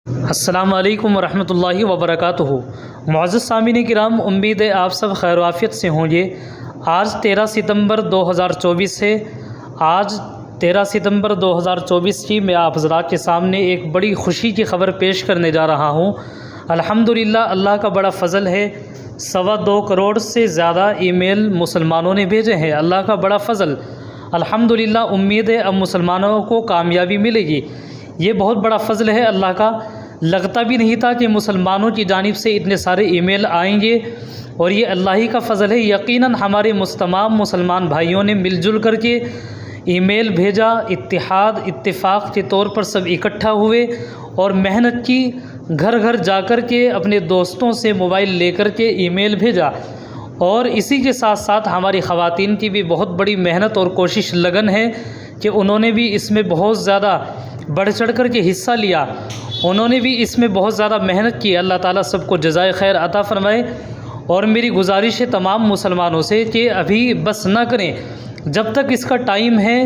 अस्सलामु अलैकुम वरहमतुल्लाहि वबरकातुहू। मुअज़्ज़ज़ सामीन किराम, उम्मीद है आप सब खैर आफियत से होंगे। आज 13 सितंबर 2024 है। आज 13 सितंबर 2024 की मैं आप हज़रात के सामने एक बड़ी ख़ुशी की ख़बर पेश करने जा रहा हूँ। अल्हम्दुलिल्लाह, अल्लाह का बड़ा फ़ज़ल है। 2.25 करोड़ से ज़्यादा ईमेल मुसलमानों ने भेजे हैं। अल्लाह का बड़ा फ़ज़ल, अल्हम्दुलिल्लाह। उम्मीद है अब मुसलमानों को कामयाबी मिलेगी। ये बहुत बड़ा फ़ज़ल है अल्लाह का। लगता भी नहीं था कि मुसलमानों की जानिब से इतने सारे ईमेल आएंगे, और ये अल्लाह ही का फ़ज़ल है। यकीनन हमारे तमाम मुसलमान भाइयों ने मिलजुल करके ईमेल भेजा, इत्तिफ़ाक़ के तौर पर सब इकट्ठा हुए और मेहनत की। घर घर जाकर के अपने दोस्तों से मोबाइल लेकर के ईमेल भेजा, और इसी के साथ साथ हमारी ख़वातीन की भी बहुत बड़ी मेहनत और कोशिश लगन है कि उन्होंने भी इसमें बहुत ज़्यादा बढ़ चढ़ कर के हिस्सा लिया। उन्होंने भी इसमें बहुत ज़्यादा मेहनत की। अल्लाह ताला सबको जज़ाए खैर अता फ़रमाए। और मेरी गुजारिश है तमाम मुसलमानों से कि अभी बस ना करें, जब तक इसका टाइम है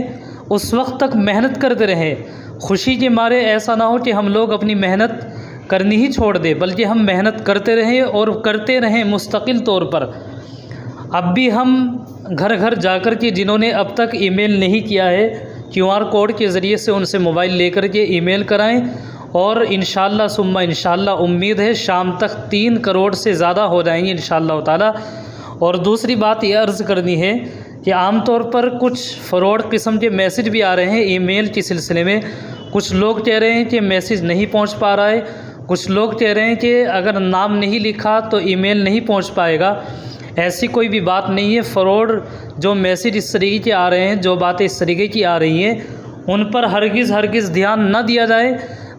उस वक्त तक मेहनत करते रहें। खुशी के मारे ऐसा ना हो कि हम लोग अपनी मेहनत करनी ही छोड़ दें, बल्कि हम मेहनत करते रहें और करते रहें मुस्तकिल तौर पर। अब भी हम घर घर जाकर के जिन्होंने अब तक ईमेल नहीं किया है, QR कोड के ज़रिए से उनसे मोबाइल लेकर के ईमेल कराएं, और इंशाअल्लाह सुम्मा इंशाअल्लाह उम्मीद है शाम तक 3 करोड़ से ज़्यादा हो जाएंगे इंशाअल्लाह ताला। और दूसरी बात ये अर्ज़ करनी है कि आम तौर पर कुछ फ़रॉड किस्म के मैसेज भी आ रहे हैं ईमेल के सिलसिले में। कुछ लोग कह रहे हैं कि मैसेज नहीं पहुंच पा रहा है, कुछ लोग कह रहे हैं कि अगर नाम नहीं लिखा तो ईमेल नहीं पहुंच पाएगा। ऐसी कोई भी बात नहीं है। फ़रॉड जो मैसेज इस तरीके के आ रहे हैं, जो बातें इस तरीके की आ रही हैं, उन पर हरगिज़ ध्यान न दिया जाए,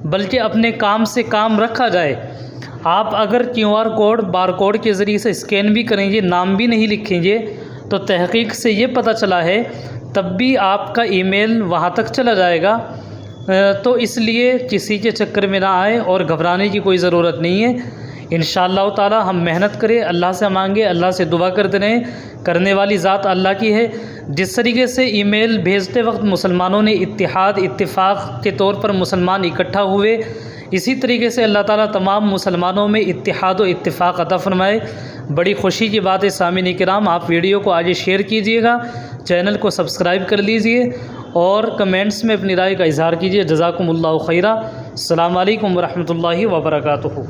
बल्कि अपने काम से काम रखा जाए। आप अगर QR कोड बारकोड के ज़रिए से स्कैन भी करेंगे, नाम भी नहीं लिखेंगे, तो तहक़ीक़ से ये पता चला है तब भी आपका ईमेल वहाँ तक चला जाएगा। तो इसलिए किसी के चक्कर में ना आए और घबराने की कोई ज़रूरत नहीं है। इंशाअल्लाह ताला हम मेहनत करें, अल्लाह से मांगे, अल्लाह से दुआ करते रहें। करने वाली ज़ात अल्लाह की है। जिस तरीके से ईमेल भेजते वक्त मुसलमानों ने इत्तिफ़ाक़ के तौर पर मुसलमान इकट्ठा हुए, इसी तरीके से अल्लाह ताला तमाम मुसलमानों में इत्तिहाद व इत्तिफ़ाक़ अता फ़रमाए। बड़ी खुशी की बात है सामीन किराम, आप वीडियो को आगे शेयर कीजिएगा, चैनल को सब्सक्राइब कर लीजिए और कमेंट्स में अपनी राय का इज़हार कीजिए। जज़ाकुमुल्लाहु खैरा। अस्सलामु अलैकुम वरहमतुल्लाहि वबरकातुहू।